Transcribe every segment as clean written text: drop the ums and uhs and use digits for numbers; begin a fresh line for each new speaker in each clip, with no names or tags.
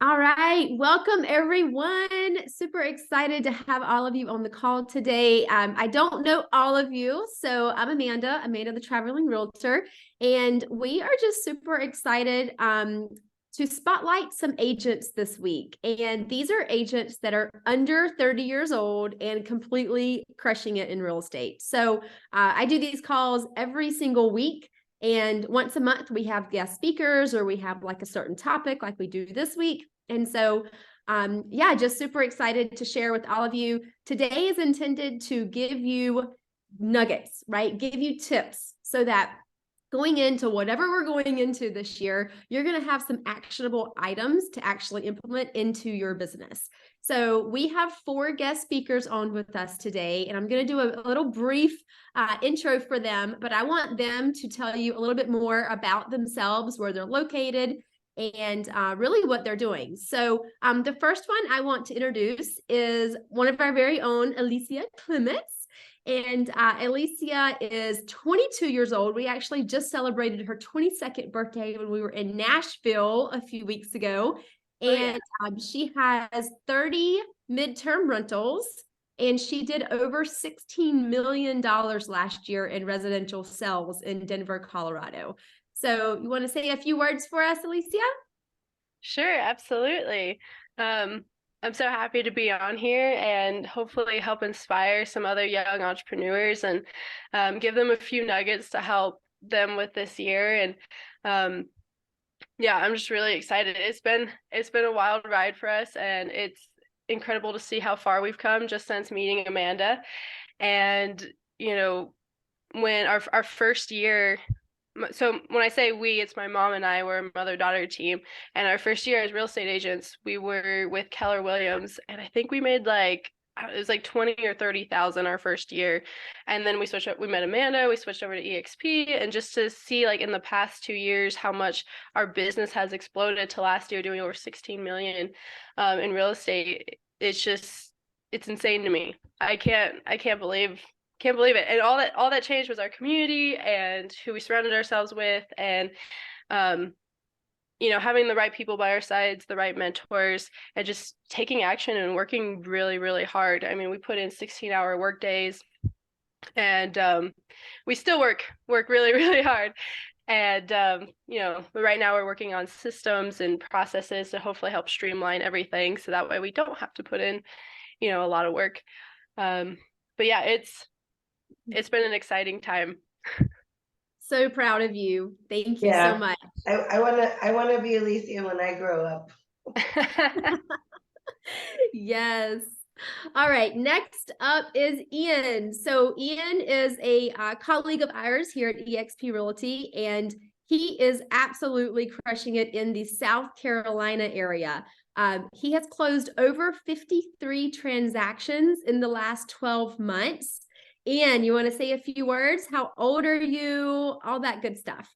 All right, welcome everyone. Super excited to have all of you on the call today. I don't know all of you, so I'm Amanda the traveling realtor, and we are just super excited to spotlight some agents this week. And these are agents that are under 30 years old and completely crushing it in real estate. So I do these calls every single week. And once a month, we have guest speakers or we have like a certain topic like we do this week. And so, yeah, just super excited to share with all of you. Today is intended to give you nuggets, right? Give you tips so that going into whatever we're going into this year, you're going to have some actionable items to actually implement into your business. So we have 4 guest speakers on with us today, and I'm going to do a little brief intro for them, but I want them to tell you a little bit more about themselves, where they're located, and really what they're doing. So the first one I want to introduce is one of our very own, Alicia Clements. And Alicia is 22 years old. We actually just celebrated her 22nd birthday when we were in Nashville a few weeks ago. And she has 30 midterm rentals, and she did over $16 million last year in residential sales in Denver, Colorado. So you want to say a few words for us, Alicia?
Sure, absolutely. I'm so happy to be on here and hopefully help inspire some other young entrepreneurs and give them a few nuggets to help them with this year. And yeah, I'm just really excited. It's been a wild ride for us, and it's incredible to see how far we've come just since meeting Amanda. And you know, when our first year, so when I say we, it's my mom and I were a mother-daughter team. And our first year as real estate agents, we were with Keller Williams, and I think we made it was like 20 or 30,000 our first year. And then we met Amanda, we switched over to EXP, and just to see like in the past 2 years how much our business has exploded to last year doing over 16 million in real estate. It's insane to me. I can't believe it. And all that changed was our community and who we surrounded ourselves with, and um having the right people by our sides, the right mentors, and just taking action and working really, really hard. I mean, we put in 16-hour work days, and we still work really, really hard. And but right now we're working on systems and processes to hopefully help streamline everything, so that way we don't have to put in a lot of work. But yeah, it's been an exciting time.
So proud of you. Thank you so
Yeah,
much.
I wanna be Alicia when I grow up.
Yes. All right. Next up is Ian. So Ian is a colleague of ours here at eXp Realty, and he is absolutely crushing it in the South Carolina area. He has closed over 53 transactions in the last 12 months. Ian, you want to say a few words? How old are you? All that good stuff.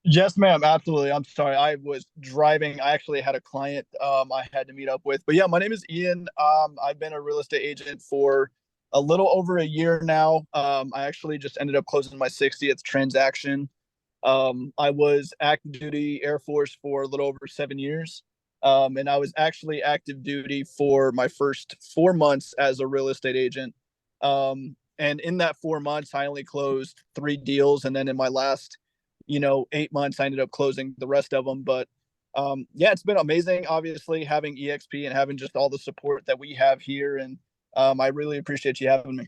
Yes, ma'am. Absolutely. I'm sorry. I was driving. I actually had a client I had to meet up with. But yeah, my name is Ian. I've been a real estate agent for a little over a year now. I actually just ended up closing my 60th transaction. I was active duty Air Force for a little over 7 years. And I was actually active duty for my first 4 months as a real estate agent. And in that 4 months, I only closed 3 deals. And then in my last 8 months, I ended up closing the rest of them. But yeah, it's been amazing, obviously, having EXP and having just all the support that we have here. And I really appreciate you having me.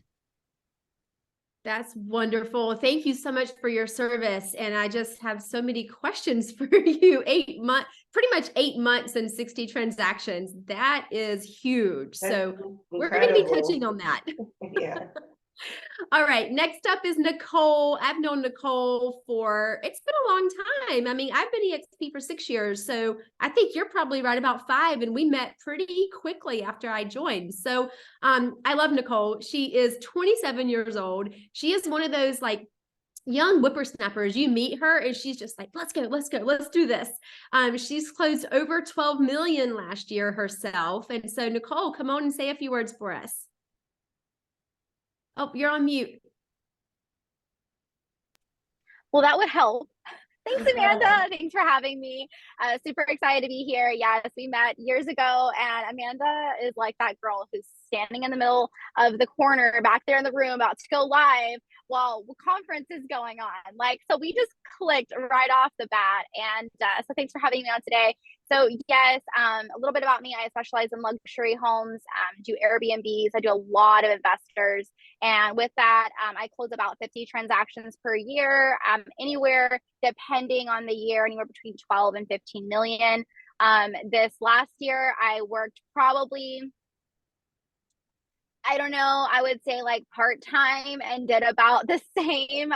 That's wonderful. Thank you so much for your service. And I just have so many questions for you. 8 months, pretty much 8 months and 60 transactions. That is huge. So we're going to be touching on that.
Yeah.
All right. Next up is Nicole. I've known Nicole it's been a long time. I mean, I've been EXP for 6 years. So I think you're probably right about 5. And we met pretty quickly after I joined. So I love Nicole. She is 27 years old. She is one of those like young whippersnappers. You meet her and she's just like, let's go, let's do this. She's closed over 12 million last year herself. And so Nicole, come on and say a few words for us. Oh, you're on mute.
Well, that would help. Thanks, Amanda. Thanks for having me. Super excited to be here. Yes, we met years ago, and Amanda is like that girl who's standing in the middle of the corner back there in the room about to go live while the conference is going on. Like, so we just clicked right off the bat. And so thanks for having me on today. So yes, a little bit about me. I specialize in luxury homes, do Airbnbs. I do a lot of investors. And with that, I close about 50 transactions per year, anywhere, depending on the year, anywhere between 12 and 15 million. This last year, I worked probably, I don't know, I would say like part-time, and did about the same.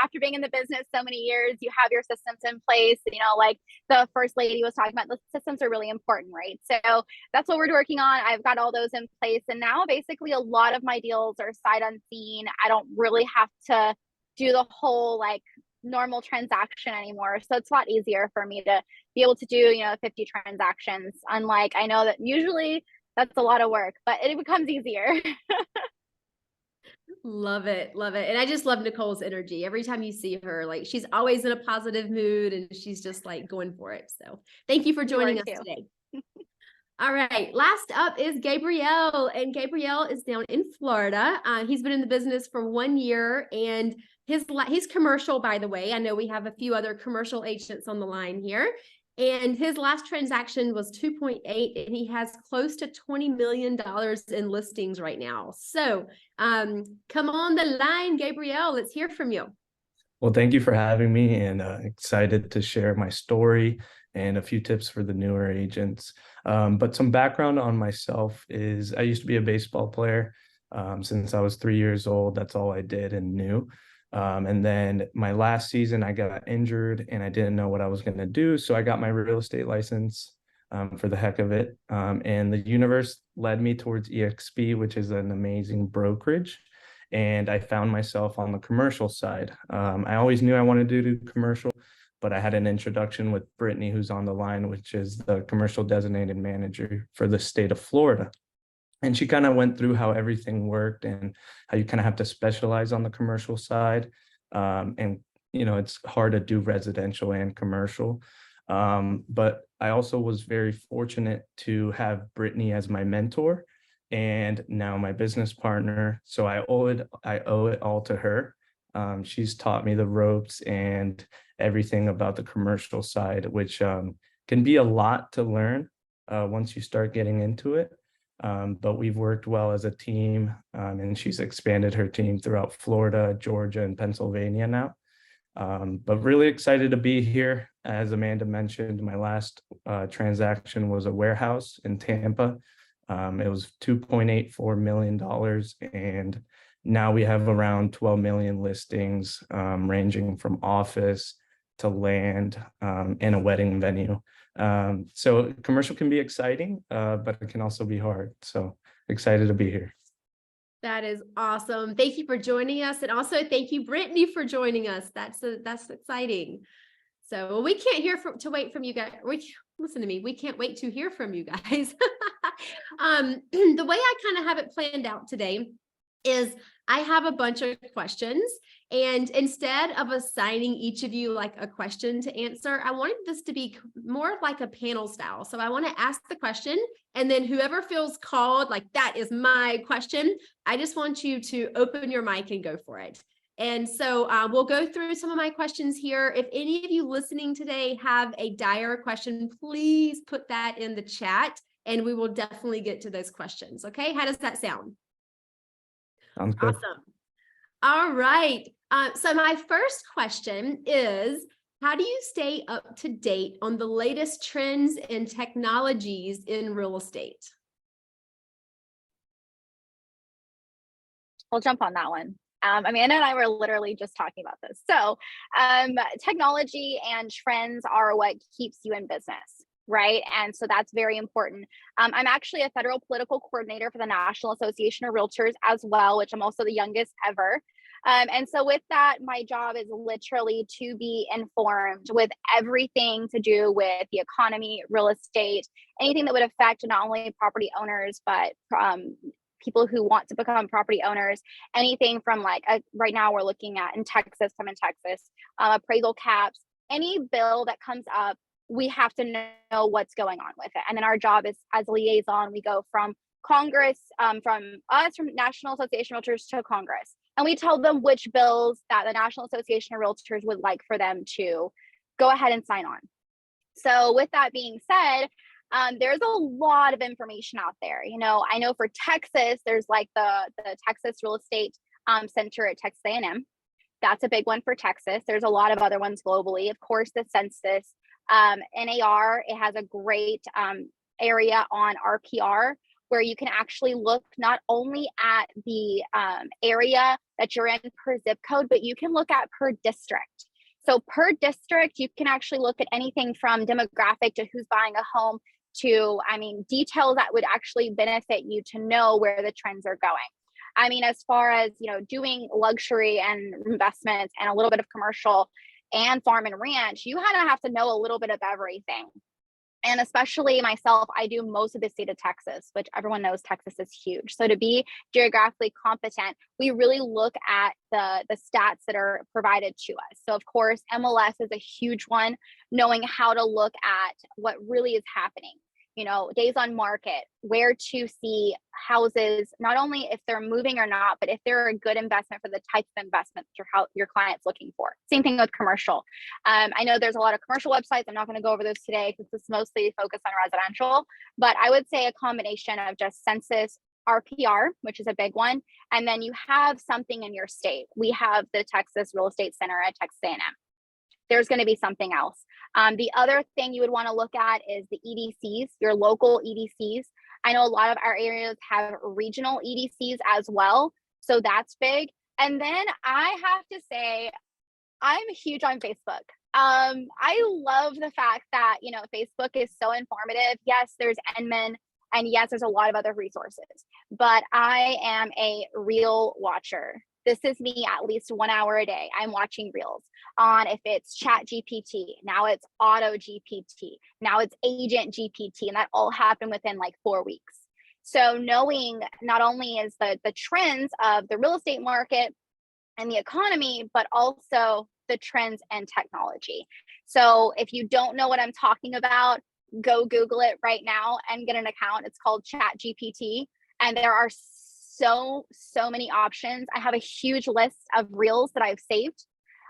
After being in the business so many years, you have your systems in place, like the first lady was talking about, the systems are really important, right? So that's what we're working on. I've got all those in place. And now basically a lot of my deals are sight unseen. I don't really have to do the whole like normal transaction anymore. So it's a lot easier for me to be able to do, 50 transactions. Unlike, I know that usually that's a lot of work, but it becomes easier.
Love it. Love it. And I just love Nicole's energy. Every time you see her, like she's always in a positive mood and she's just like going for it. So thank you for joining us today. All right. Last up is Gabrielle, and Gabrielle is down in Florida. He's been in the business for 1 year, and he's commercial, by the way. I know we have a few other commercial agents on the line here. And his last transaction was 2.8, and he has close to $20 million in listings right now. So come on the line, Gabrielle, let's hear from you.
Well, thank you for having me, and excited to share my story and a few tips for the newer agents. But some background on myself is I used to be a baseball player since I was 3 years old. That's all I did and knew. And then my last season, I got injured and I didn't know what I was going to do. So I got my real estate license for the heck of it. And the universe led me towards EXP, which is an amazing brokerage. And I found myself on the commercial side. I always knew I wanted to do commercial, but I had an introduction with Brittany, who's on the line, which is the commercial designated manager for the state of Florida. And she kind of went through how everything worked and how you kind of have to specialize on the commercial side. And, it's hard to do residential and commercial. But I also was very fortunate to have Brittany as my mentor and now my business partner. So I owe it all to her. She's taught me the ropes and everything about the commercial side, which can be a lot to learn once you start getting into it. But we've worked well as a team, and she's expanded her team throughout Florida, Georgia, and Pennsylvania now. But really excited to be here. As Amanda mentioned, my last transaction was a warehouse in Tampa. It was $2.84 million, and now we have around 12 million listings, ranging from office to land and a wedding venue. So commercial can be exciting, but it can also be hard. So excited to be here.
That is awesome. Thank you for joining us. And also thank you, Brittany, for joining us. That's exciting. So we can't wait from you guys. Listen to me. We can't wait to hear from you guys. The way I kind of have it planned out today is I have a bunch of questions, and instead of assigning each of you like a question to answer, I wanted this to be more like a panel style. So I want to ask the question, and then whoever feels called, like that is my question, I just want you to open your mic and go for it. And so we'll go through some of my questions here. If any of you listening today have a dire question, please put that in the chat and we will definitely get to those questions. Okay, how does that sound?
Sounds good.
Awesome. All right. So my first question is, how do you stay up to date on the latest trends and technologies in real estate?
I'll jump on that one. Amanda and I were literally just talking about this. So technology and trends are what keeps you in business, right? And so that's very important. I'm actually a federal political coordinator for the National Association of Realtors as well, which I'm also the youngest ever. And so with that, my job is literally to be informed with everything to do with the economy, real estate, anything that would affect not only property owners, but people who want to become property owners, anything from like right now we're looking at in Texas, appraisal caps, any bill that comes up, we have to know what's going on with it. And then our job is, as a liaison, we go from Congress, from National Association of Realtors to Congress. And we tell them which bills that the National Association of Realtors would like for them to go ahead and sign on. So with that being said, there's a lot of information out there. You know, I know for Texas, there's like the Texas Real Estate Center at Texas A&M. That's a big one for Texas. There's a lot of other ones globally. Of course, the census, NAR, it has a great area on RPR where you can actually look not only at the area that you're in per zip code, but you can look at per district. So per district, you can actually look at anything from demographic to who's buying a home to, I mean, details that would actually benefit you to know where the trends are going. I mean, as far as, you know, doing luxury and investments and a little bit of commercial and farm and ranch, you kind of have to know a little bit of everything. And especially myself, I do most of the state of Texas, which everyone knows Texas is huge. So to be geographically competent, we really look at the stats that are provided to us. So of course, MLS is a huge one, knowing how to look at what really is happening. You know, days on market, where to see houses, not only if they're moving or not, but if they're a good investment for the type of investment your client's looking for. Same thing with commercial. I know there's a lot of commercial websites. I'm not going to go over those today because it's mostly focused on residential, but I would say a combination of just census, RPR, which is a big one, and then you have something in your state. We have the Texas Real Estate Center at Texas A&M. There's going to be something else. The other thing you would want to look at is the EDCs, your local EDCs. I know a lot of our areas have regional EDCs as well, so that's big. And then I have to say, I'm huge on Facebook. I love the fact that, you know, Facebook is so informative. Yes, there's Enman, and yes, there's a lot of other resources, but I am a reel watcher. This is me at least 1 hour a day. I'm watching reels on, if it's Chat GPT, now it's Auto GPT, now it's Agent GPT, and that all happened within like 4 weeks. So knowing not only is the trends of the real estate market and the economy, but also the trends and technology. So if you don't know what I'm talking about, go Google it right now and get an account. It's called Chat GPT, and there are so many options. I have a huge list of reels that I've saved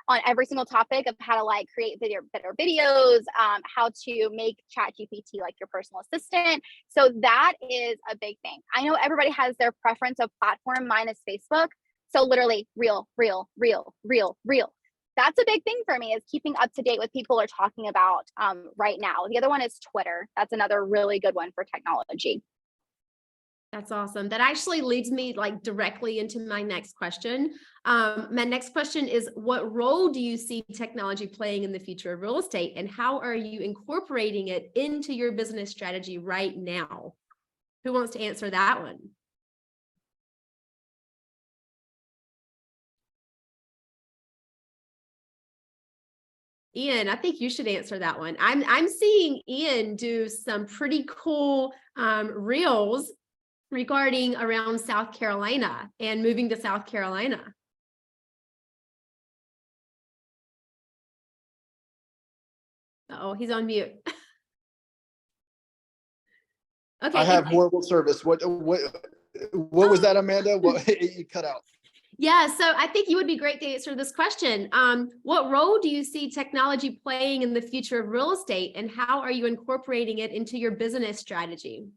on every single topic of how to like create better videos, how to make Chat GPT like your personal assistant. So that is a big thing. I know everybody has their preference of platform. Mine is Facebook. So literally reel. That's a big thing for me, is keeping up to date with people are talking about right now. The other one is Twitter. That's another really good one for technology.
That's awesome. That actually leads me like directly into my next question. My next question is, what role do you see technology playing in the future of real estate, and how are you incorporating it into your business strategy right now? Who wants to answer that one? Ian, I think you should answer that one. I'm seeing Ian do some pretty cool reels regarding around South Carolina and moving to South Carolina. Oh, he's on mute. Okay.
I have horrible service. What was that, Amanda? What you cut out?
Yeah, so I think you would be great to answer this question. What role do you see technology playing in the future of real estate, and how are you incorporating it into your business strategy?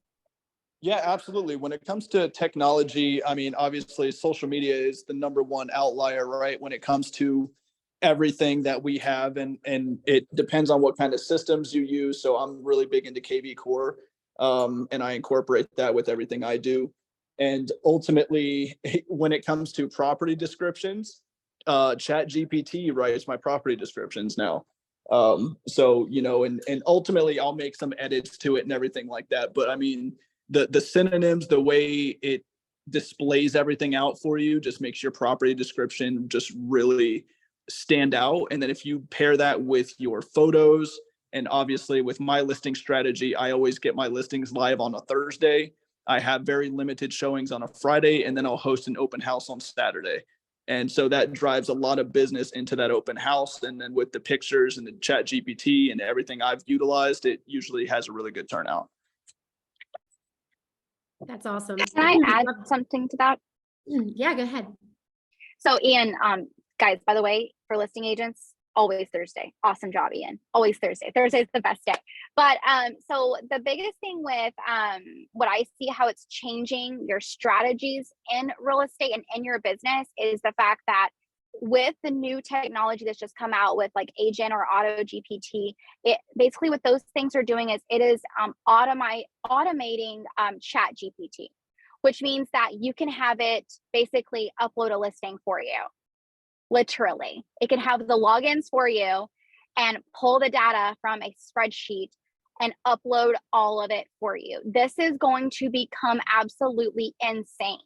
Yeah, absolutely. When it comes to technology, I mean, obviously social media is the #1 outlier, right? When it comes to everything that we have, and it depends on what kind of systems you use. So I'm really big into KV Core, and I incorporate that with everything I do. And ultimately, when it comes to property descriptions, Chat GPT writes my property descriptions now. So, you know, and ultimately I'll make some edits to it and everything like that. But I mean, the synonyms, the way it displays everything out for you just makes your property description just really stand out. And then if you pair that with your photos, and obviously with my listing strategy, I always get my listings live on a Thursday. I have very limited showings on a Friday, and then I'll host an open house on Saturday. And so that drives a lot of business into that open house. And then with the pictures and the chat GPT and everything I've utilized, it usually has a really good turnout.
That's awesome.
Can I add something to that?
Yeah, go ahead.
So Ian, guys, by the way, for listing agents, always Thursday. Awesome job, Ian. Always Thursday. Thursday is the best day. But so the biggest thing with what I see how it's changing your strategies in real estate and in your business is the fact that with the new technology that's just come out with like agent or auto GPT, it basically what those things are doing is it is automating chat GPT, which means that you can have it basically upload a listing for you. Literally, it can have the logins for you and pull the data from a spreadsheet and upload all of it for you. This is going to become absolutely insane.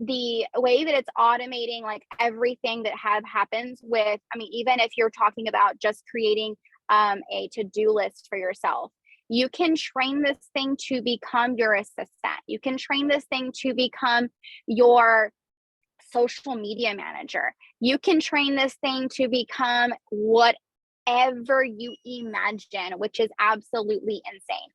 The way that it's automating like everything that happens with, I mean, even if you're talking about just creating a to-do list for yourself, you can train this thing to become your assistant. You can train this thing to become your social media manager. You can train this thing to become whatever you imagine, which is absolutely insane.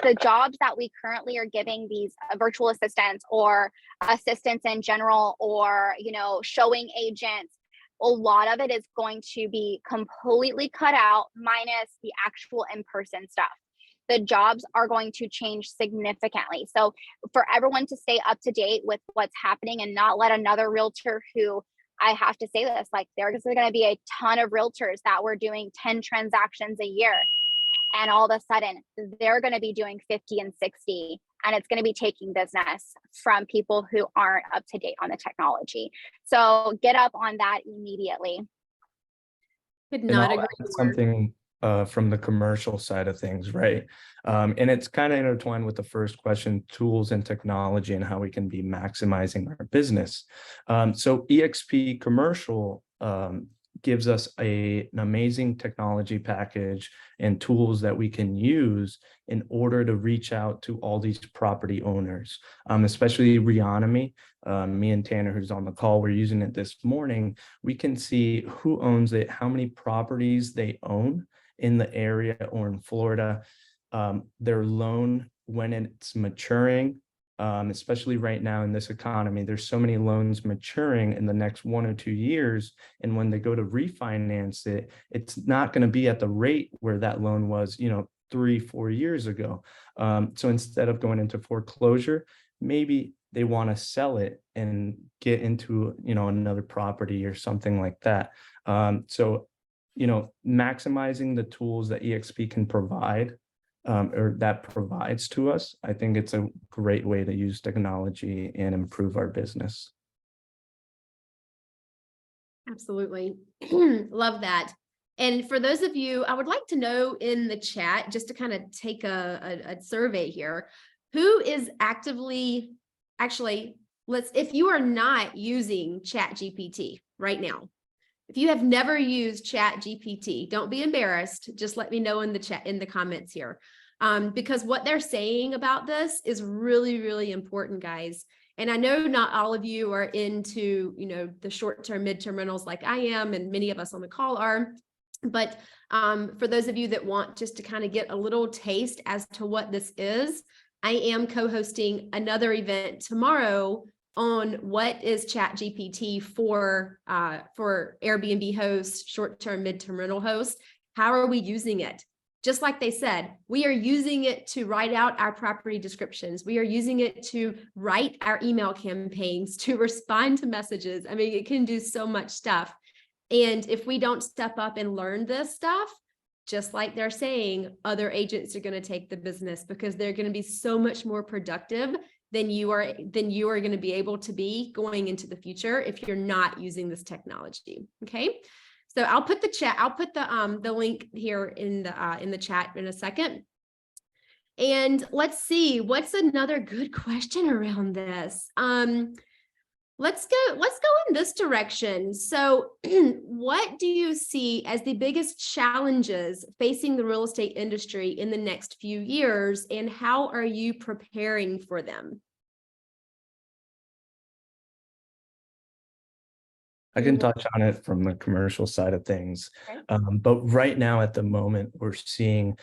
The jobs that we currently are giving these virtual assistants or assistants in general, or, you know, showing agents, a lot of it is going to be completely cut out, minus the actual in-person stuff. The jobs are going to change significantly. So for everyone to stay up to date with what's happening and not let another realtor who, I have to say this, like there's going to be a ton of realtors that were doing 10 transactions a year. And all of a sudden they're going to be doing 50 and 60. And it's going to be taking business from people who aren't up to date on the technology. So get up on that immediately.
Could not agree more.
Something from the commercial side of things, right? And it's kind of intertwined with the first question, tools and technology and how we can be maximizing our business. So EXP Commercial gives us an amazing technology package and tools that we can use in order to reach out to all these property owners, especially Reonomy. Me and Tanner, who's on the call, we're using it this morning. We can see who owns it, how many properties they own in the area or in Florida, their loan when it's maturing, especially right now in this economy. There's so many loans maturing in the next 1 or 2 years. And when they go to refinance it, it's not going to be at the rate where that loan was, 3-4 years ago. So instead of going into foreclosure, maybe they want to sell it and get into, another property or something like that. So maximizing the tools that EXP can provide or that provides to us, I think it's a great way to use technology and improve our business.
Absolutely. Love that. And for those of you, I would like to know in the chat, just to kind of take a survey here, who is actually, if you are not using Chat GPT right now, if you have never used Chat GPT, don't be embarrassed. Just let me know in the chat, in the comments here. Because what they're saying about this is really, really important, guys. And I know not all of you are into, the short-term, midterm rentals like I am, and many of us on the call are. But for those of you that want just to kind of get a little taste as to what this is, I am co-hosting another event tomorrow on what is Chat GPT for Airbnb hosts, short-term, midterm rental hosts. How are we using it? Just like they said, we are using it to write out our property descriptions. We are using it to write our email campaigns, to respond to messages. I mean, it can do so much stuff. And if we don't step up and learn this stuff, just like they're saying, other agents are going to take the business because they're going to be so much more productive than you are going to be able to be going into the future if you're not using this technology. Okay. So I'll put the link here in the chat in a second. And let's see, what's another good question around this? Let's go in this direction. So what do you see as the biggest challenges facing the real estate industry in the next few years, and how are you preparing for them?
I can
Mhm.
touch on it from the commercial side of things.
Okay.
But right now at the moment, we're seeing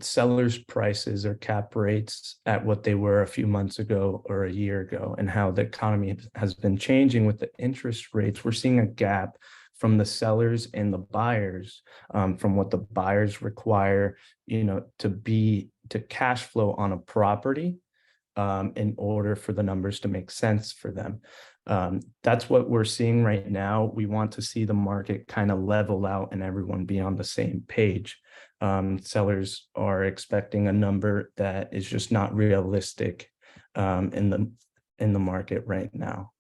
sellers' prices or cap rates at what they were a few months ago or a year ago, and how the economy has been changing with the interest rates. We're seeing a gap from the sellers and the buyers, from what the buyers require, to cash flow on a property in order for the numbers to make sense for them. That's what we're seeing right now. We want to see the market kind of level out and everyone be on the same page. Sellers are expecting a number that is just not realistic in the market right now.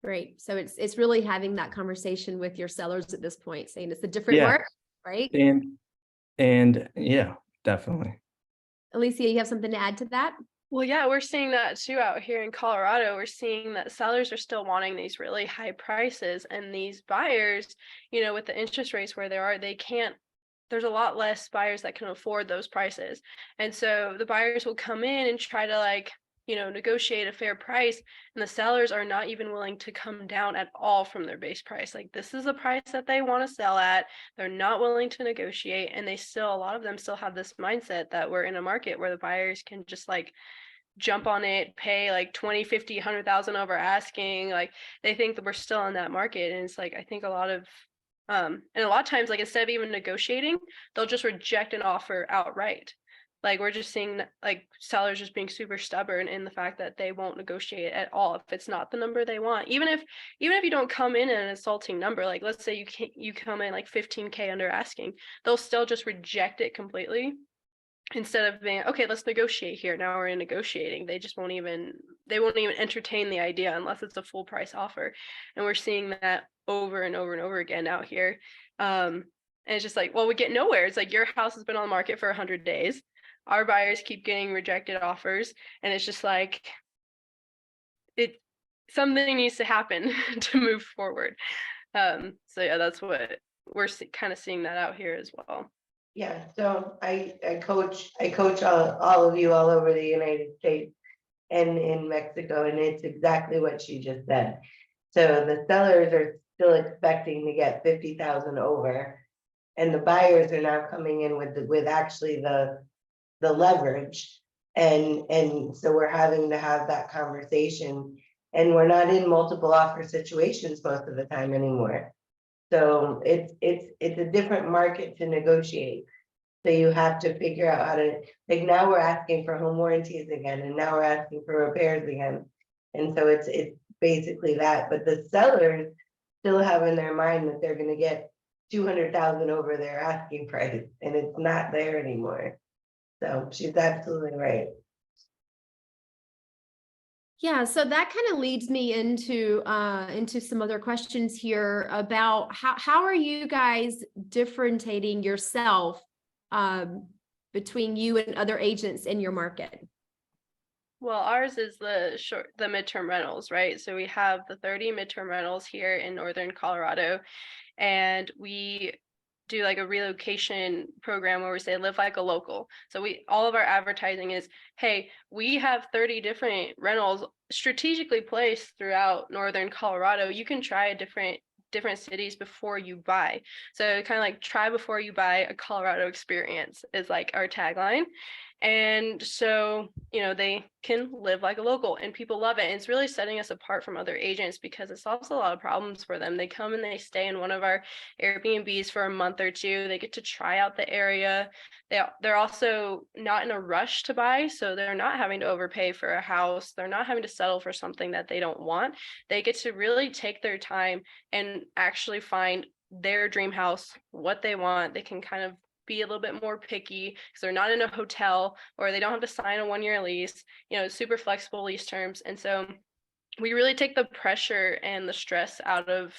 Great. So it's really having that conversation with your sellers at this point, saying it's a different
Yeah.
market, right?
And yeah, definitely.
Alicia, you have something to add to that?
Well, yeah, we're seeing that too out here in Colorado. We're seeing that sellers are still wanting these really high prices, and these buyers, with the interest rates where they are, there's a lot less buyers that can afford those prices. And so the buyers will come in and try to negotiate a fair price, and the sellers are not even willing to come down at all from their base price. Like, this is the price that they want to sell at. They're not willing to negotiate, and a lot of them still have this mindset that we're in a market where the buyers can just jump on it, pay like 20, 50, 100,000 over asking. Like, they think that we're still in that market. And it's like, I think a lot of times, like, instead of even negotiating, they'll just reject an offer outright. Like, we're just seeing like sellers just being super stubborn in the fact that they won't negotiate at all if it's not the number they want. Even if you don't come in at an insulting number, like let's say you come in like 15K under asking, they'll still just reject it completely. Instead of being, okay, let's negotiate here. Now we're in negotiating. They won't even entertain the idea unless it's a full price offer. And we're seeing that over and over and over again out here. And it's just like, well, we get nowhere. It's like, your house has been on the market for 100 days. Our buyers keep getting rejected offers. And it's just like, something needs to happen to move forward. So yeah, that's what we're kind of seeing that out here as well.
Yeah, so I coach all of you all over the United States and in Mexico, and it's exactly what she just said. So the sellers are still expecting to get 50,000 over, and the buyers are now coming in with actually the leverage, and so we're having to have that conversation, and we're not in multiple offer situations most of the time anymore. So it's a different market to negotiate. So you have to figure out how to, like, now we're asking for home warranties again, and now we're asking for repairs again. And so it's basically that, but the sellers still have in their mind that they're gonna get 200,000 over their asking price, and it's not there anymore. So she's absolutely right.
Yeah, so that kind of leads me into some other questions here about how are you guys differentiating yourself between you and other agents in your market?
Well, ours is the midterm rentals, right? So we have the 30 midterm rentals here in northern Colorado, and we do like a relocation program where we say live like a local. So all of our advertising is, hey, we have 30 different rentals strategically placed throughout northern Colorado. You can try different cities before you buy. So kind of like try before you buy, a Colorado experience is like our tagline. And so, they can live like a local, and people love it. And it's really setting us apart from other agents because it solves a lot of problems for them. They come and they stay in one of our Airbnbs for a month or two. They get to try out the area. They're also not in a rush to buy, so they're not having to overpay for a house. They're not having to settle for something that they don't want. They get to really take their time and actually find their dream house, what they want. They can kind of be a little bit more picky because they're not in a hotel, or they don't have to sign a 1-year lease, super flexible lease terms. And so we really take the pressure and the stress out of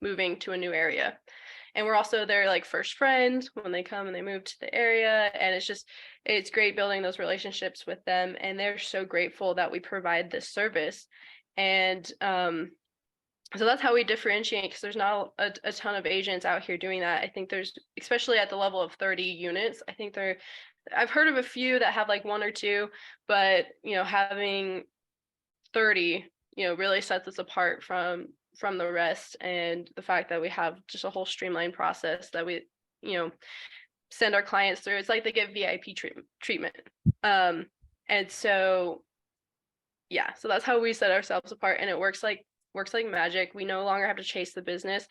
moving to a new area. And we're also their like first friends when they come and they move to the area. And it's great building those relationships with them. And they're so grateful that we provide this service. And so that's how we differentiate, because there's not a ton of agents out here doing that. I think there's, especially at the level of 30 units, I've heard of a few that have like 1 or 2, but having 30 really sets us apart from the rest, and the fact that we have just a whole streamlined process that we, send our clients through. It's like they get VIP treatment. And so, yeah, so that's how we set ourselves apart, and it works like magic. We no longer have to chase the business.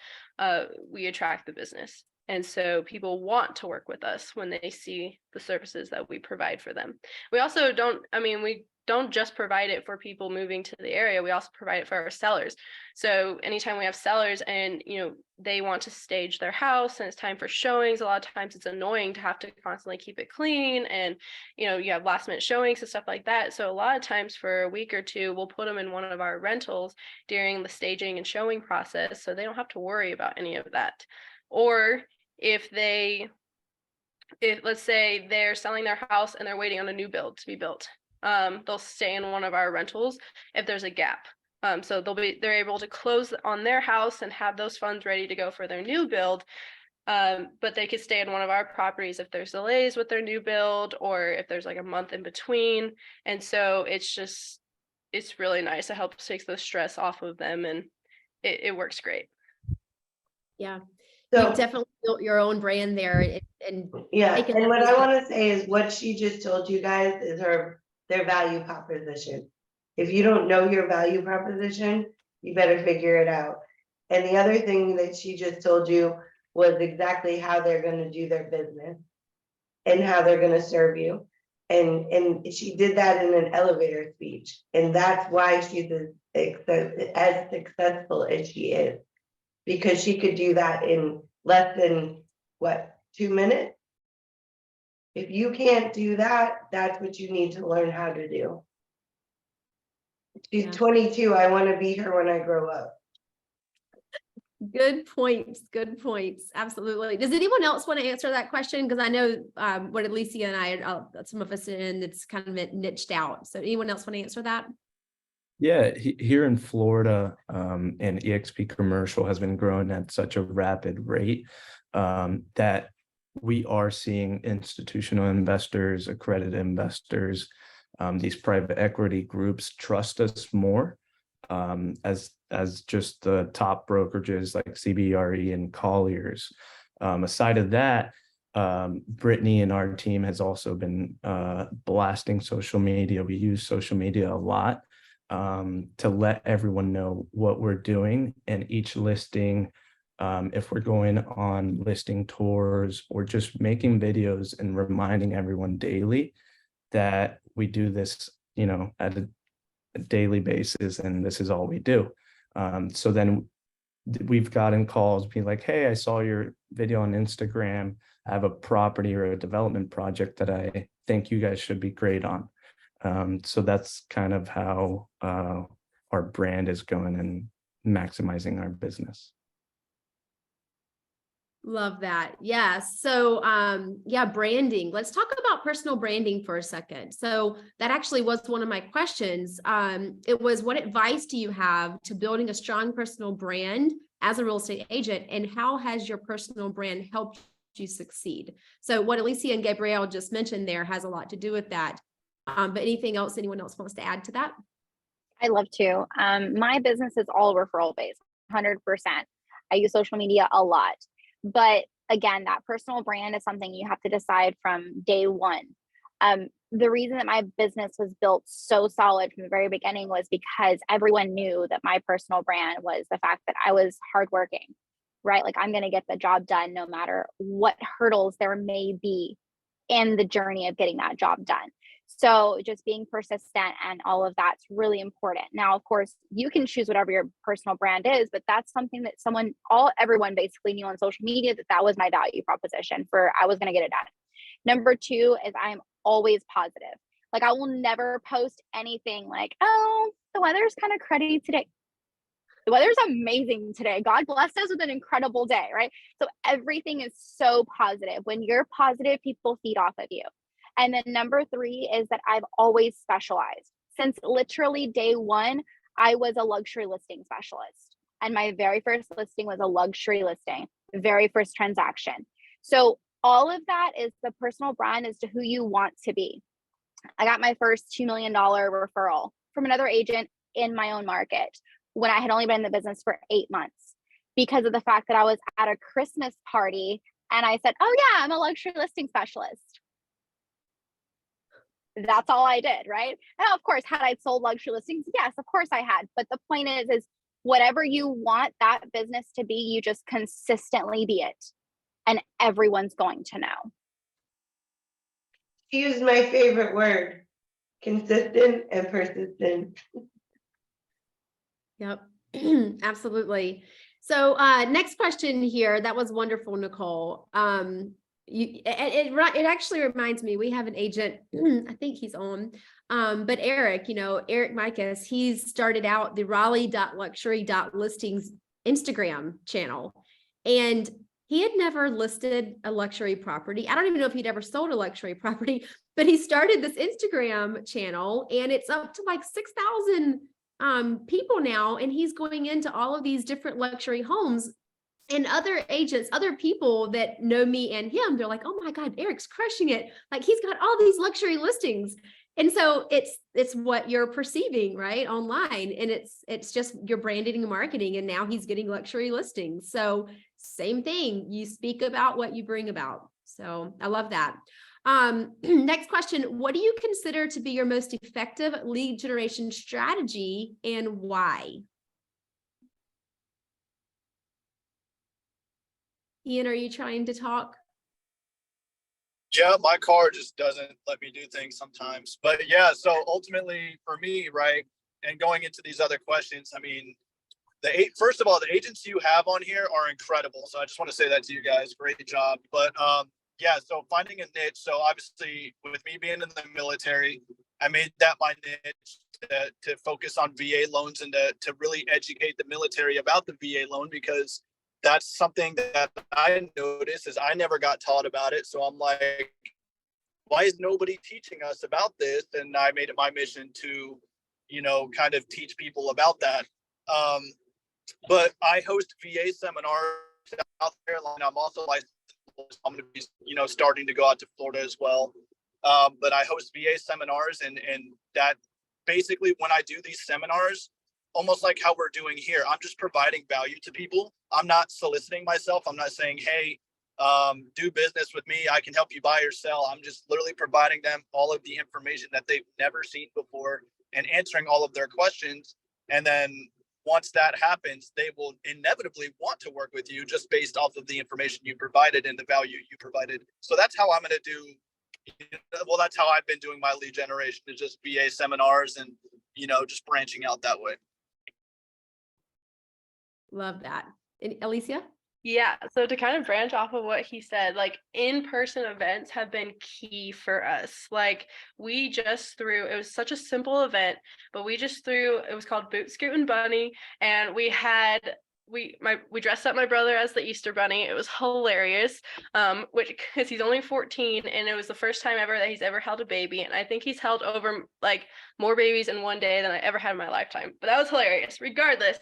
We attract the business. And so people want to work with us when they see the services that we provide for them. We also we don't just provide it for people moving to the area. We also provide it for our sellers. So anytime we have sellers and, they want to stage their house and it's time for showings, a lot of times it's annoying to have to constantly keep it clean, and, you have last minute showings and stuff like that. So a lot of times for a week or two, we'll put them in one of our rentals during the staging and showing process, so they don't have to worry about any of that. Or if let's say they're selling their house and they're waiting on a new build to be built, they'll stay in one of our rentals if there's a gap. So they're able to close on their house and have those funds ready to go for their new build. But they could stay in one of our properties if there's delays with their new build, or if there's like a month in between. And so it's really nice. It helps take the stress off of them, and it works great.
Yeah.
So,
You've definitely built your own brand there, and
yeah,
taken
and
that
what I
risk.
want to say is what she just told you guys is their value proposition. If you don't know your value proposition, you better figure it out. And the other thing that she just told you was exactly how they're going to do their business and how they're going to serve you. And she did that in an elevator speech. And that's why she's as successful as she is, because she could do that in less than 2 minutes. If you can't do that, that's what you need to learn how to do. She's 22. I want to be her when I grow up.
Good points. Good points. Absolutely. Does anyone else want to answer that question? Because I know what Alicia and I, some of us in, it's kind of niched out. So anyone else want to answer that?
Yeah, here in Florida, and EXP commercial has been growing at such a rapid rate that we are seeing institutional investors, accredited investors, these private equity groups trust us more as just the top brokerages like CBRE and Colliers. Aside of that, Brittany and our team has also been blasting social media. We use social media a lot to let everyone know what we're doing, and each listing, if we're going on listing tours or just making videos and reminding everyone daily that we do this, at a daily basis, and this is all we do. So then we've gotten calls being like, hey, I saw your video on Instagram. I have a property or a development project that I think you guys should be great on. So that's kind of how our brand is going and maximizing our business.
Love that. Yeah. So, branding. Let's talk about personal branding for a second. So that actually was one of my questions. It was, what advice do you have to building a strong personal brand as a real estate agent, and how has your personal brand helped you succeed? So what Alicia and Gabrielle just mentioned there has a lot to do with that. But anything else anyone else wants to add to that?
I love to. My business is all referral based, 100%. I use social media a lot. But again, that personal brand is something you have to decide from day one. The reason that my business was built so solid from the very beginning was because everyone knew that my personal brand was the fact that I was hardworking, right? Like, I'm going to get the job done no matter what hurdles there may be in the journey of getting that job done. So just being persistent and all of that's really important. Now, of course, you can choose whatever your personal brand is, but that's something that everyone basically knew on social media that was my value proposition for I was going to get it done. Number two is I'm always positive. Like, I will never post anything like, oh, the weather's kind of cruddy today. The weather's amazing today. God blessed us with an incredible day, right? So everything is so positive. When you're positive, people feed off of you. And then number three is that I've always specialized. Since literally day one, I was a luxury listing specialist. And my very first listing was a luxury listing, the very first transaction. So all of that is the personal brand as to who you want to be. I got my first $2 million referral from another agent in my own market when I had only been in the business for 8 months, because of the fact that I was at a Christmas party and I said, oh yeah, I'm a luxury listing specialist. That's all I did, right? And of course, had I sold luxury listings? Yes, of course I had. But the point is whatever you want that business to be, you just consistently be it. And everyone's going to know.
She used my favorite word, consistent and persistent.
Yep, absolutely. So next question here. That was wonderful, Nicole. It actually reminds me, we have an agent, I think he's on, but Eric, Eric Micus, he's started out the Raleigh.luxury.listings Instagram channel, and he had never listed a luxury property. I don't even know if he'd ever sold a luxury property, but he started this Instagram channel and it's up to like 6,000 people now. And he's going into all of these different luxury homes, and other agents, other people that know me and him, they're like, oh my God, Eric's crushing it. Like he's got all these luxury listings. And so it's what you're perceiving, right, online. And it's just your branding and marketing. And now he's getting luxury listings. So same thing, you speak about what you bring about. So I love that. Next question. What do you consider to be your most effective lead generation strategy and why? Ian, are you trying to talk?
Yeah, my car just doesn't let me do things sometimes. But yeah, so ultimately for me, right, and going into these other questions, I mean, first of all, the agents you have on here are incredible. So I just want to say that to you guys. Great job. But yeah, so finding a niche. So obviously with me being in the military, I made that my niche to focus on VA loans and to really educate the military about the VA loan, because that's something that I noticed is I never got taught about it. So I'm like, why is nobody teaching us about this? And I made it my mission to, kind of teach people about that. But I host VA seminars in South Carolina. I'm also licensed. I'm going to be, starting to go out to Florida as well. But I host VA seminars, and that basically when I do these seminars, almost like how we're doing here, I'm just providing value to people. I'm not soliciting myself. I'm not saying, hey, do business with me. I can help you buy or sell. I'm just literally providing them all of the information that they've never seen before and answering all of their questions. And then once that happens, they will inevitably want to work with you just based off of the information you provided and the value you provided. So that's how I'm going to do. Well, that's how I've been doing my lead generation, is just VA seminars and, just branching out that way.
Love that. And Alicia?
Yeah, so to kind of branch off of what he said, like in-person events have been key for us. Like we just threw, it was such a simple event, but we just threw, it was called Boot Scoot and Bunny, and we dressed up my brother as the Easter Bunny. It was hilarious, because he's only 14, and it was the first time ever that he's ever held a baby, and I think he's held over like more babies in one day than I ever had in my lifetime. But that was hilarious. Regardless,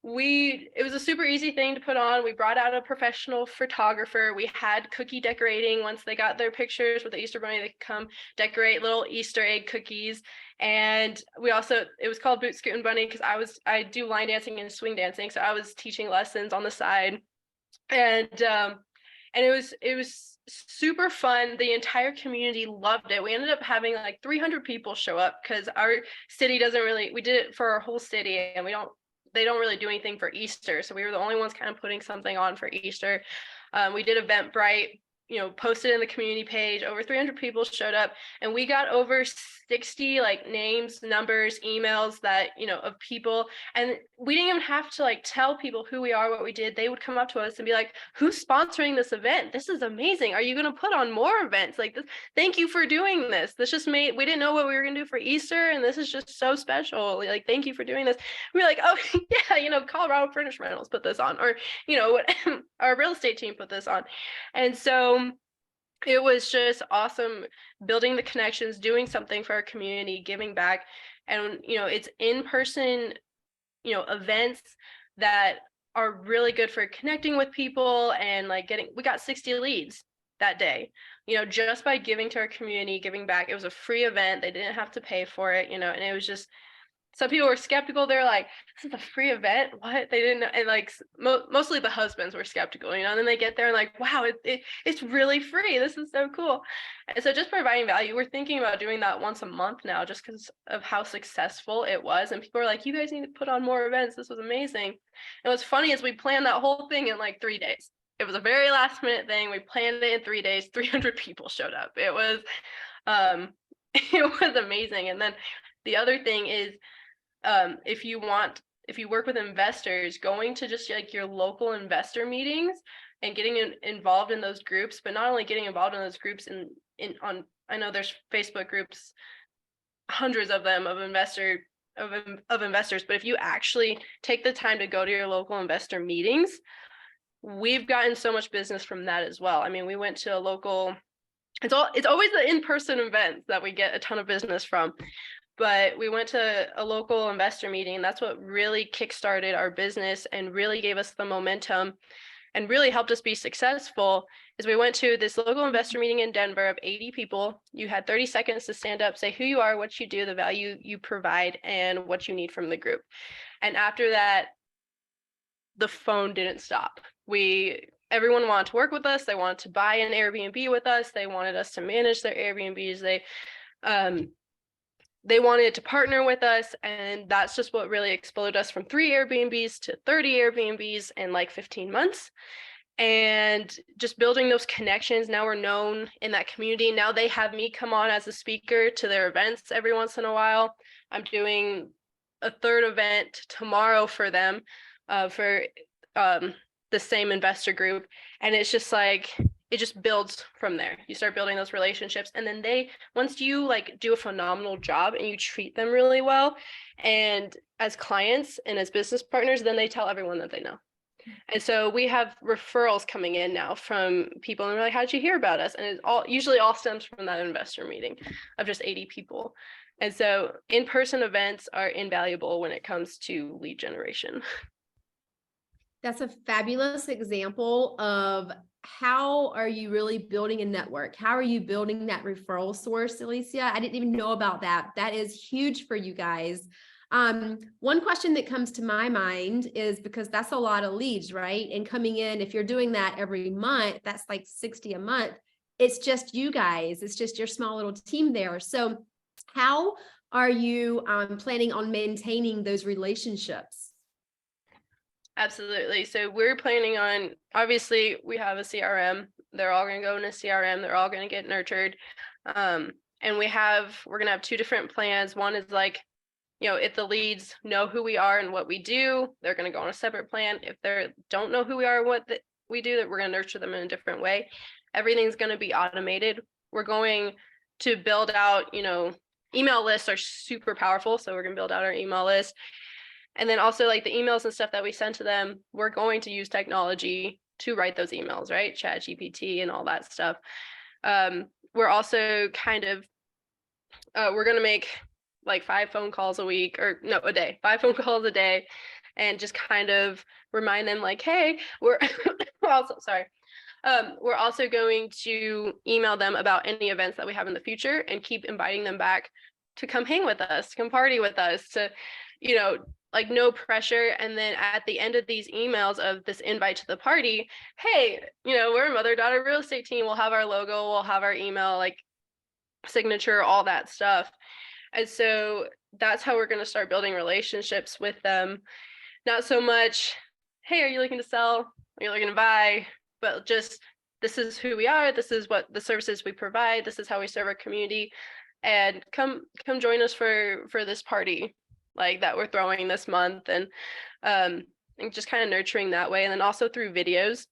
it was a super easy thing to put on. We brought out a professional photographer. We had cookie decorating. Once they got their pictures with the Easter Bunny, they could come decorate little Easter egg cookies. And it was called Boot Scoot and Bunny because I do line dancing and swing dancing, so I was teaching lessons on the side. And it was super fun. The entire community loved it. We ended up having like 300 people show up because our city we did it for our whole city, and they don't really do anything for Easter. So we were the only ones kind of putting something on for Easter. We did Eventbrite, posted in the community page. Over 300 people showed up, and we got over 60 like names, numbers, emails that, of people. And we didn't even have to like tell people who we are, what we did. They would come up to us and be like, who's sponsoring this event? This is amazing. Are you going to put on more events like this? Thank you for doing this. We didn't know what we were going to do for Easter, and this is just so special. Like, thank you for doing this. We were like, oh yeah, Colorado Furnish Rentals put this on, or, our real estate team put this on. And so it was just awesome building the connections, doing something for our community, giving back. And, it's in-person, events that are really good for connecting with people and like we got 60 leads that day, just by giving to our community, giving back. It was a free event. They didn't have to pay for it, and it was just, some people were skeptical. They're like, this is a free event? What? They didn't know. And like mostly the husbands were skeptical, and then they get there and like, wow, it's really free. This is so cool. And so just providing value. We're thinking about doing that once a month now, just because of how successful it was. And people are like, you guys need to put on more events. This was amazing. And what's funny is we planned that whole thing in like 3 days. It was a very last minute thing. We planned it in 3 days. 300 people showed up. It was it was amazing. And then the other thing is, if you work with investors, going to just like your local investor meetings and getting involved in those groups, but not only getting involved in those groups I know there's Facebook groups, hundreds of them of investors, but if you actually take the time to go to your local investor meetings, we've gotten so much business from that as well. I mean, we went to a local, it's always the in-person events that we get a ton of business from. But we went to a local investor meeting, and that's what really kickstarted our business and really gave us the momentum and really helped us be successful. Is we went to this local investor meeting in Denver of 80 people. You had 30 seconds to stand up, say who you are, what you do, the value you provide, and what you need from the group. And after that, the phone didn't stop. Everyone wanted to work with us. They wanted to buy an Airbnb with us. They wanted us to manage their Airbnbs. They wanted to partner with us, and that's just what really exploded us from 3 Airbnbs to 30 Airbnbs in like 15 months. And just building those connections. Now we're known in that community. Now they have me come on as a speaker to their events every once in a while. I'm doing a 3rd event tomorrow for them, for the same investor group. And it's just like, it just builds from there. You start building those relationships, and then once you like do a phenomenal job and you treat them really well, and as clients and as business partners, then they tell everyone that they know. And so we have referrals coming in now from people, and they're like, how'd you hear about us? And it usually all stems from that investor meeting of just 80 people. And so in-person events are invaluable when it comes to lead generation.
That's a fabulous example of how are you really building a network? How are you building that referral source, Alicia? I didn't even know about that. That is huge for you guys. One question that comes to my mind is, because that's a lot of leads, right? And coming in, if you're doing that every month, that's like 60 a month. It's just you guys. It's just your small little team there. So how are you planning on maintaining those relationships?
Absolutely. So we're planning on, obviously we have a CRM. They're all going to go in a CRM. They're all going to get nurtured. And we're going to have 2 different plans. One is like, if the leads know who we are and what we do, they're going to go on a separate plan. If they don't know who we are, what we do, that we're going to nurture them in a different way. Everything's going to be automated. We're going to build out, email lists are super powerful. So we're going to build out our email list. And then also like the emails and stuff that we send to them, we're going to use technology to write those emails, right? ChatGPT and all that stuff. We're also we're going to make like 5 phone calls a week, or no, a day, 5 phone calls a day, and just kind of remind them like, hey, we're we're also going to email them about any events that we have in the future and keep inviting them back to come hang with us, come party with us, to, like no pressure. And then at the end of these emails of this invite to the party, hey, we're a mother-daughter real estate team. We'll have our logo, we'll have our email, like signature, all that stuff. And so that's how we're going to start building relationships with them. Not so much, hey, are you looking to sell? Are you looking to buy? But just, this is who we are. This is what the services we provide. This is how we serve our community. And come join us for this party like that we're throwing this month, and just kind of nurturing that way. And then also through videos,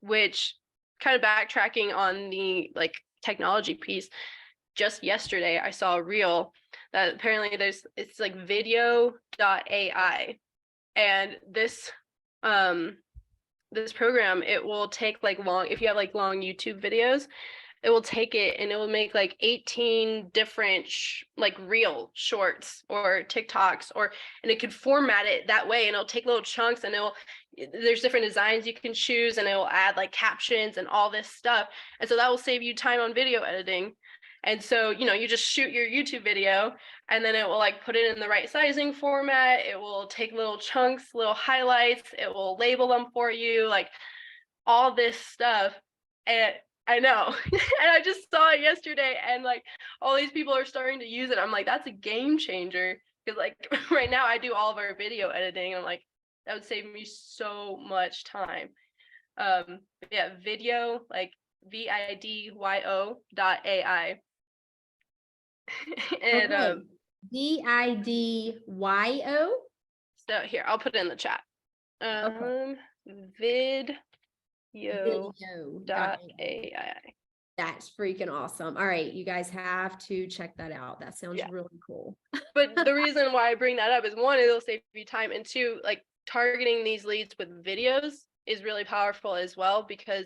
which kind of backtracking on the like technology piece, just yesterday I saw a reel that apparently it's like video.ai, and this program, it will take like if you have like long YouTube videos, it will take it and it will make like 18 different like reel shorts or TikToks, and it could format it that way, and it'll take little chunks, and there's different designs you can choose, and it will add like captions and all this stuff. And so that will save you time on video editing. And so, you just shoot your YouTube video and then it will like put it in the right sizing format. It will take little chunks, little highlights. It will label them for you, like all this stuff. And I know. And I just saw it yesterday and like all these people are starting to use it. I'm like, that's a game changer. Because like right now I do all of our video editing. I'm like, that would save me so much time. Yeah, video, like vidyo.ai. And
Okay. DIDYO.
so here, I'll put it in the chat. Vidyo.ai.
That's freaking awesome. All right, you guys have to check that out. That sounds really cool.
But the reason why I bring that up is one, it'll save you time, and two, like targeting these leads with videos is really powerful as well, because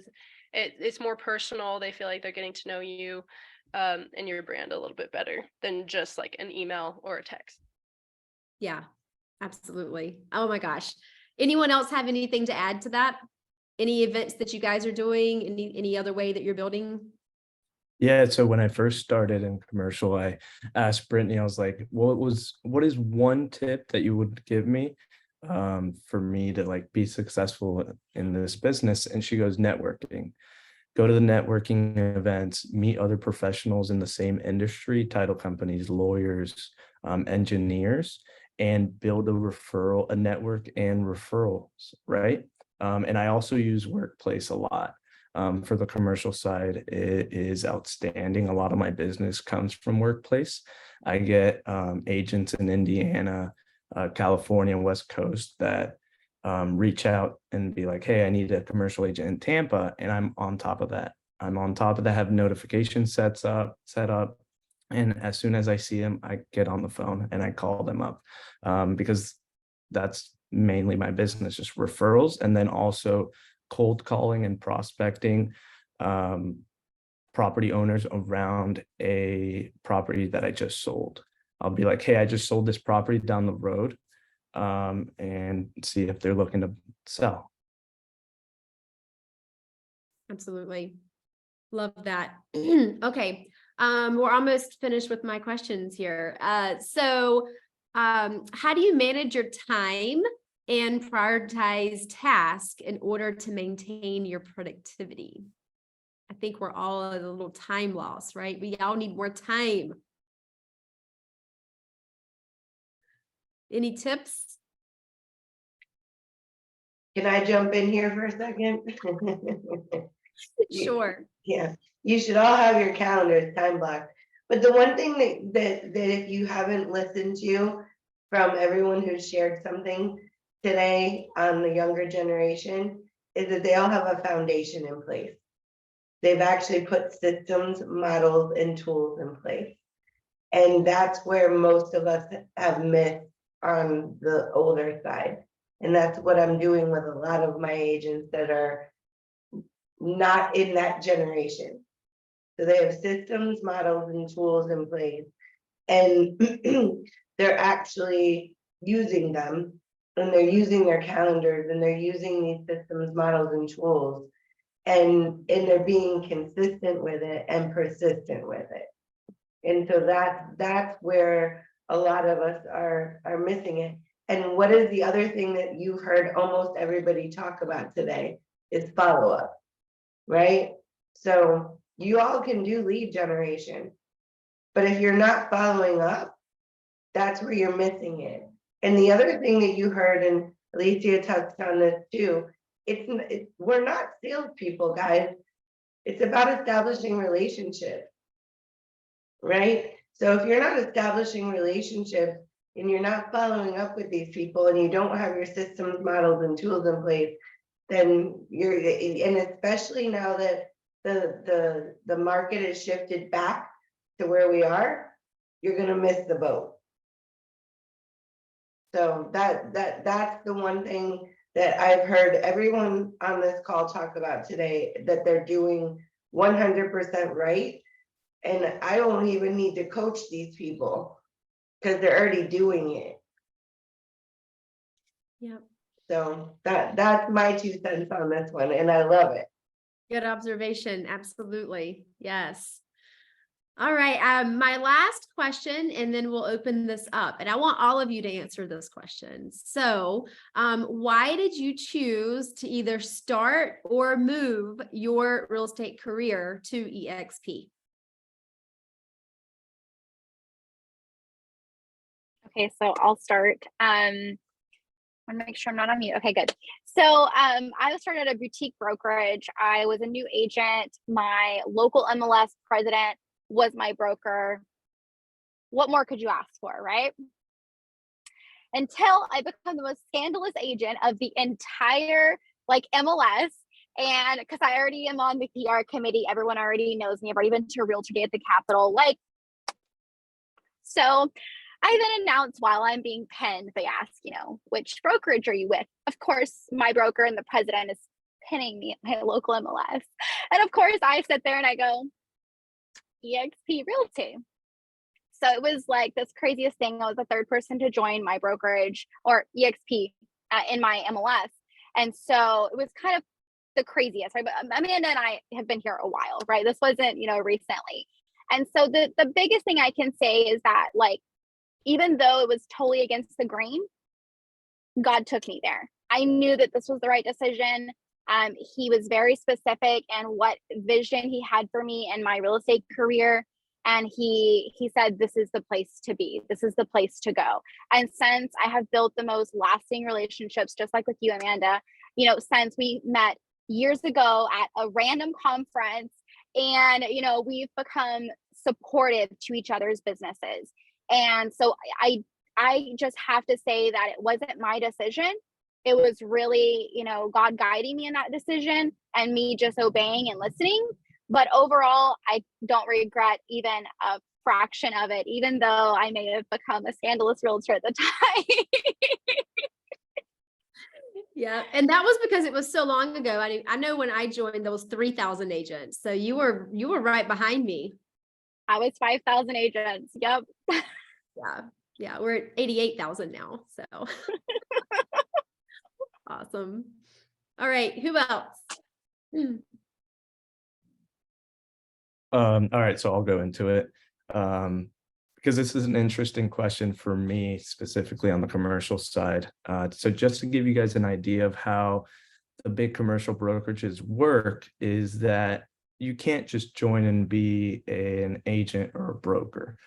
it's more personal. They feel like they're getting to know you and your brand a little bit better than just like an email or a text.
Yeah, absolutely. Oh my gosh. Anyone else have anything to add to that? Any events that you guys are doing? Any other way that you're building?
Yeah, so when I first started in commercial, I asked Brittany, I was like, what is one tip that you would give me for me to like be successful in this business? And she goes, networking. Go to the networking events, meet other professionals in the same industry, title companies, lawyers, engineers, and build a network and referrals, right? And I also use Workplace a lot. For the commercial side, it is outstanding. A lot of my business comes from Workplace. I get agents in Indiana, California, West Coast that reach out and be like, hey, I need a commercial agent in Tampa. And I'm on top of that. Have notifications set up. And as soon as I see them, I get on the phone and I call them up because that's mainly my business, just referrals. And then also cold calling and prospecting property owners around a property that I just sold. I'll be like, hey, I just sold this property down the road, and see if they're looking to sell.
Absolutely. Love that. Okay. We're almost finished with my questions here. So how do you manage your time and prioritize tasks in order to maintain your productivity? I think we're all at a little time loss, right? We all need more time. Any tips?
Can I jump in here for a second?
Sure.
Yeah, you should all have your calendars time blocked. But the one thing that if you haven't listened to from everyone who shared something today on the younger generation is that they all have a foundation in place. They've actually put systems, models, and tools in place. And that's where most of us have missed on the older side. And that's what I'm doing with a lot of my agents that are not in that generation. So they have systems, models, and tools in place. And they're actually using them, and they're using their calendars, and they're using these systems, models, and tools. And they're being consistent with it and persistent with it. And so that's where a lot of us are missing it. And what is the other thing that you've heard almost everybody talk about today is follow-up, right? So you all can do lead generation, but if you're not following up, that's where you're missing it. And the other thing that you heard, and Alicia touched on this too, we're not salespeople, guys. It's about establishing relationships, right? So if you're not establishing relationships and you're not following up with these people and you don't have your systems, models, and tools in place, then and especially now that the market has shifted back to where we are, you're gonna miss the boat. So that's the one thing that I've heard everyone on this call talk about today, that they're doing 100% right. And I don't even need to coach these people because they're already doing it.
Yep.
So that's my 2 cents on this one, and I love it.
Good observation. Absolutely. Yes. All right. My last question, and then we'll open this up. And I want all of you to answer this question. So, why did you choose to either start or move your real estate career to EXP?
Okay, so I'll start. I want to make sure I'm not on mute. Okay, good. So I started a boutique brokerage. I was a new agent. My local MLS president was my broker. What more could you ask for, right? Until I become the most scandalous agent of the entire like MLS. And because I already am on the PR committee, everyone already knows me. I've already been to a Realtor Day at the Capitol. Like, so I then announce while I'm being penned, they ask, which brokerage are you with? Of course, my broker and the president is pinning me at my local MLS. And of course, I sit there and I go, EXP Realty. So it was like this craziest thing. I was the third person to join my brokerage or EXP in my MLS. And so it was kind of the craziest, right? But Amanda and I have been here a while, right? This wasn't, recently. And so the biggest thing I can say is that, like, even though it was totally against the grain, God took me there. I knew that this was the right decision. He was very specific in what vision he had for me in my real estate career. And he said, this is the place to be. This is the place to go. And since I have built the most lasting relationships, just like with you, Amanda, since we met years ago at a random conference, and, we've become supportive to each other's businesses. And so I just have to say that it wasn't my decision. It was really, God guiding me in that decision and me just obeying and listening. But overall, I don't regret even a fraction of it, even though I may have become a scandalous realtor at the time.
Yeah, and that was because it was so long ago. I know when I joined, there was 3,000 agents. So you were right behind me.
I was 5,000 agents. Yep.
Yeah, we're at 88,000 now. So awesome. All right, who else?
All right, so I'll go into it because this is an interesting question for me, specifically on the commercial side. So just to give you guys an idea of how the big commercial brokerages work is that you can't just join and be an agent or a broker.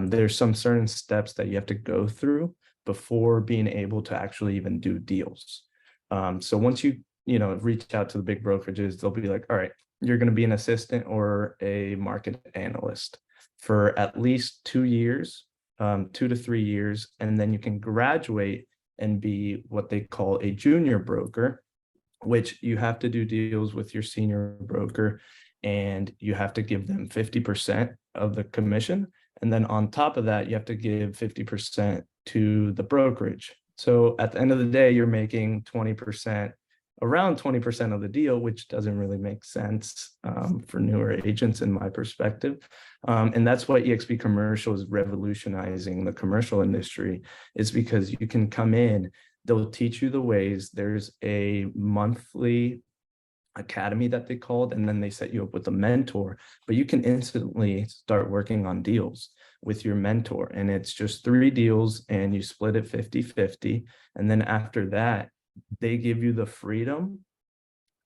There's some certain steps that you have to go through before being able to actually even do deals. So once you reach out to the big brokerages, they'll be like, all right, you're going to be an assistant or a market analyst for at least 2 years, 2 to 3 years, and then you can graduate and be what they call a junior broker, which you have to do deals with your senior broker and you have to give them 50% of the commission. And then on top of that, you have to give 50% to the brokerage. So at the end of the day, you're making 20%, around 20% of the deal, which doesn't really make sense for newer agents in my perspective. And that's why EXP Commercial is revolutionizing the commercial industry, is because you can come in, they'll teach you the ways. There's a monthly academy that they called, and then they set you up with a mentor, but you can instantly start working on deals with your mentor. And it's just 3 deals and you split it 50-50. And then after that, they give you the freedom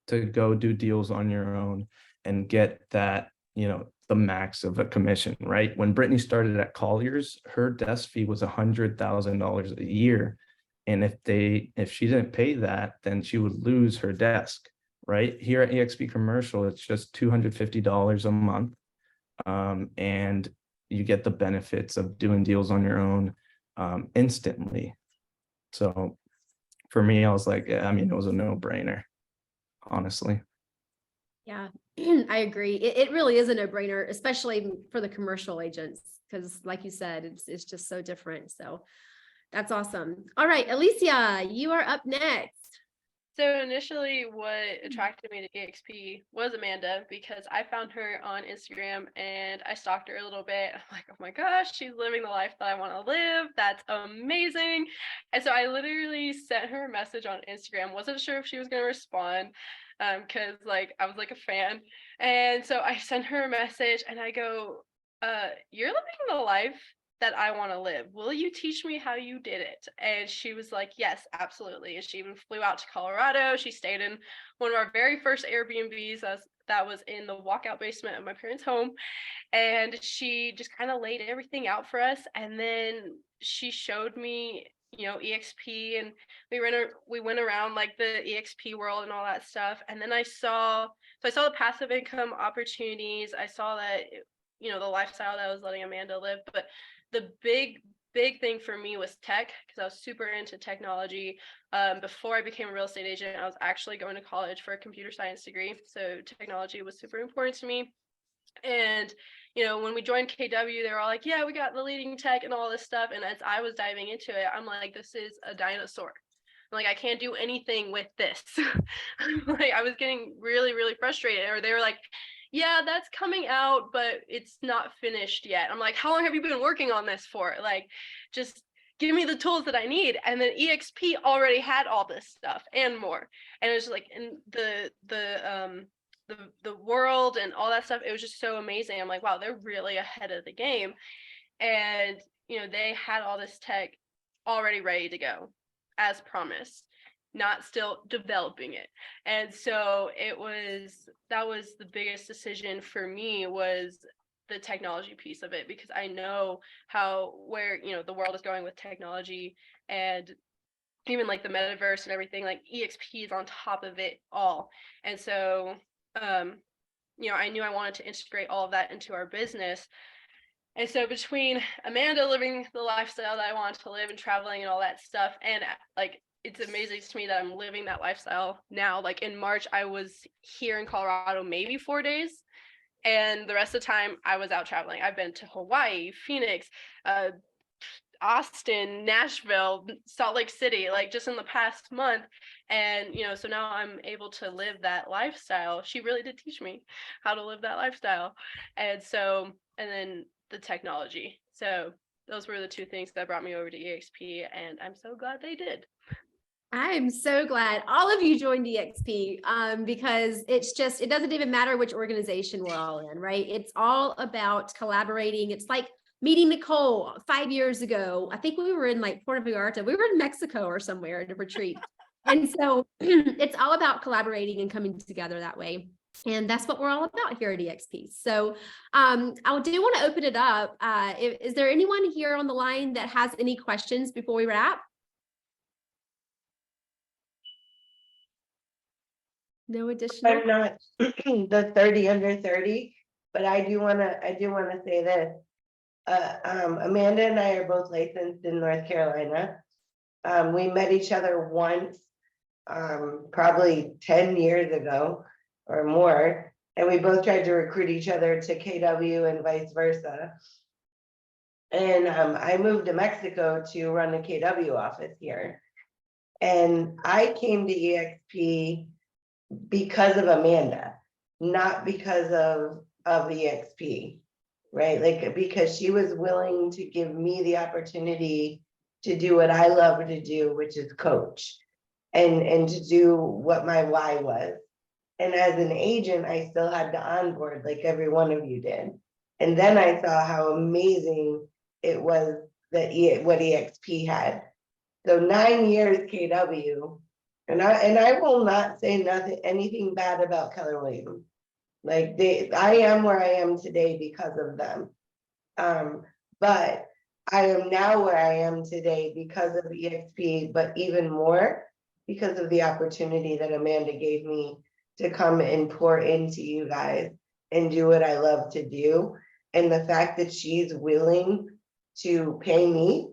to go do deals on your own and get that, the max of a commission, right? When Brittany started at Collier's, her desk fee was $100,000 a year. And if she didn't pay that, then she would lose her desk, right? Here at EXP Commercial, it's just $250 a month. And you get the benefits of doing deals on your own instantly. So for me, I was like, it was a no-brainer, honestly.
Yeah, I agree. It really is a no-brainer, especially for the commercial agents, because like you said, it's just so different. So that's awesome. All right, Alicia, you are up next.
So initially what attracted me to EXP was Amanda, because I found her on Instagram and I stalked her a little bit. I'm like, oh my gosh, she's living the life that I want to live. That's amazing. And so I literally sent her a message on Instagram. Wasn't sure if she was going to respond because I was like a fan. And so I sent her a message and I go, you're living the life that I want to live. Will you teach me how you did it? And she was like, yes, absolutely. And she even flew out to Colorado. She stayed in one of our very first Airbnbs that was in the walkout basement of my parents' home. And she just kind of laid everything out for us. And then she showed me, EXP, and we went around like the EXP world and all that stuff. And then I saw the passive income opportunities. I saw that, the lifestyle that I was letting Amanda live. But the big thing for me was tech, because I was super into technology. Before I became a real estate agent, I was actually going to college for a computer science degree. So technology was super important to me. And, when we joined KW, they were all like, yeah, we got the leading tech and all this stuff. And as I was diving into it, I'm like, this is a dinosaur. Like, I can't do anything with this. Like, I was getting really, really frustrated. Or they were like, yeah, that's coming out, but it's not finished yet. I'm like, how long have you been working on this for? Like, just give me the tools that I need. And then EXP already had all this stuff and more. And it was like, in the world and all that stuff, it was just so amazing. I'm like, wow, they're really ahead of the game. And they had all this tech already ready to go as promised, not still developing it. And so that was the biggest decision for me, was the technology piece of it, because I know where the world is going with technology, and even like the metaverse and everything. Like, EXP is on top of it all. And so I knew I wanted to integrate all of that into our business. And so between Amanda living the lifestyle that I wanted to live and traveling and all that stuff, and like, it's amazing to me that I'm living that lifestyle now. Like, in March, I was here in Colorado maybe 4 days, and the rest of the time I was out traveling. I've been to Hawaii, Phoenix, Austin, Nashville, Salt Lake City, like, just in the past month. And, so now I'm able to live that lifestyle. She really did teach me how to live that lifestyle. And then the technology. So those were the two things that brought me over to EXP, and I'm so glad they did.
I'm so glad all of you joined EXP, because it doesn't even matter which organization we're all in, right? It's all about collaborating. It's like meeting Nicole 5 years ago. I think we were in like Puerto Vallarta. We were in Mexico or somewhere at a retreat. And so it's all about collaborating and coming together that way. And that's what we're all about here at EXP. So I do want to open it up. Is there anyone here on the line that has any questions before we wrap? No additional?
I'm not the 30 under 30, but I do want to say this. Amanda and I are both licensed in North Carolina. We met each other once, probably 10 years ago or more, and we both tried to recruit each other to KW and vice versa. And I moved to Mexico to run the KW office here. And I came to EXP because of Amanda, not because of EXP, right? Like, because she was willing to give me the opportunity to do what I love to do, which is coach, and to do what my why was. And as an agent, I still had to onboard like every one of you did. And then I saw how amazing it was that what EXP had. So 9 years KW, and I will not say anything bad about Keller Williams. Like, I am where I am today because of them. But I am now where I am today because of EXP, but even more because of the opportunity that Amanda gave me to come and pour into you guys and do what I love to do. And the fact that she's willing to pay me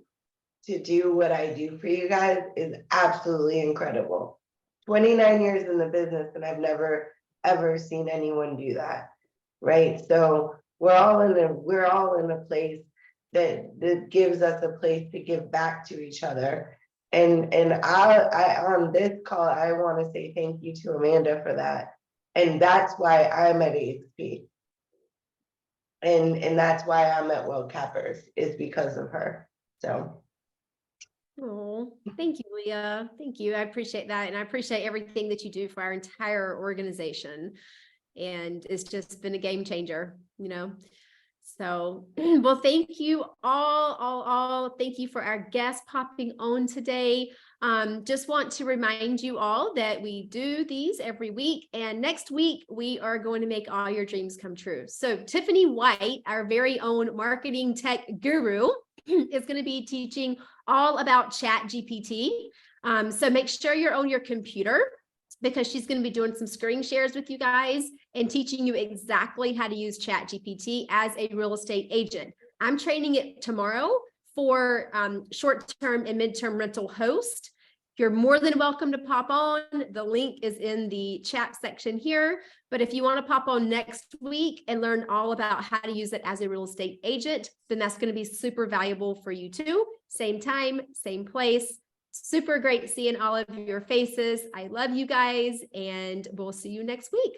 to do what I do for you guys is absolutely incredible. 29 years in the business, and I've never ever seen anyone do that, right? So we're all in a place that gives us a place to give back to each other. And I on this call, I want to say thank you to Amanda for that. And that's why I'm at EXP. And that's why I'm at World Cappers, is because of her. So.
Oh, thank you, Leah. Thank you. I appreciate that. And I appreciate everything that you do for our entire organization. And it's just been a game changer, So, well, thank you all. Thank you for our guests popping on today. Just want to remind you all that we do these every week, and next week we are going to make all your dreams come true. So Tiffany White, our very own marketing tech guru, is going to be teaching all about Chat GPT. So make sure you're on your computer, because she's going to be doing some screen shares with you guys and teaching you exactly how to use Chat GPT as a real estate agent. I'm training it tomorrow for short-term and midterm rental host. You're more than welcome to pop on. The link is in the chat section here. But if you want to pop on next week and learn all about how to use it as a real estate agent, then that's going to be super valuable for you too. Same time, same place. Super great seeing all of your faces. I love you guys, and we'll see you next week.